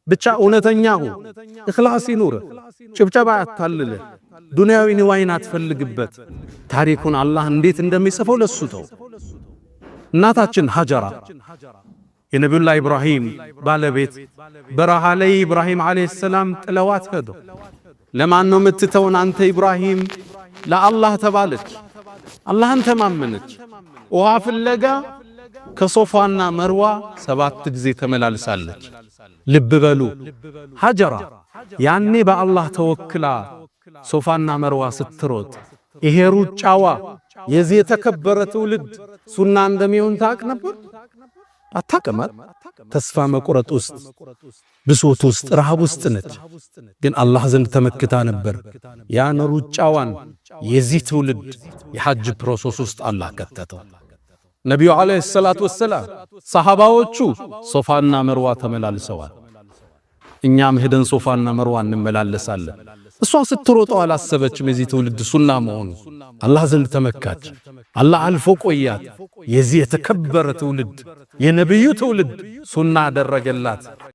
ብቻ እውነተኛው ኢኽላስ ይኑር ጭብጨባ ያታልለ ዱንያዊ ንዋይን አትፈልግበት ታሪኩን አላህ እንዴት እንደሚጽፈው ለሱ ተው እናታችን ሀጀራ የነብዩላህ ኢብራሂም ባለቤት በረሃ ላይ ኢብራሂም አለይሂ ሰላም ጥለዋት ሄዱ ለማን ነው የምትተውን አንተ ኢብራሂም ለአላህ ተባለች አላህን ተማመነች ውሃ ፍለጋ ከሶፋና መርዋ 7 ጊዜ ተመላልሳለች ልብ በሉ ሀጀራ ያኔ በአላህ ተወክላ ሶፋና መርዋ ስትሮጥ ይሄ ሩጫዋ የዚህ የተከበረ ትውልድ ሱና እንደሚሆን ታውቅ ነበር አታቀማል ተስፋ መቁረጥ ውስጥ ብሶት ውስጥ ረሃብ ውስጥ ነች ግን አላህ ዘንድ ተመክታ ነበር ያን ሩጫዋን የዚህ ትውልድ የሐጅ ፕሮሰስ ውስጥ አላህ ከተተው ነብዩ አለይሂ ሰላቱ ወሰለም ሰሃባዎቹ ሶፋና መርዋ ተመላልሰዋል እኛም ሄደን ሶፋና መርዋ እንመላለሳለን እሷ ስትሮጠው አላሰበችም የዚህ ትውልድ ሱና መሆኑ አላህ ዘንድ ተመካች አላህ አልፎ ቆያት የዚህ የተከበረ ትውልድ የነብዩ ትውልድ ሱና አደረገላት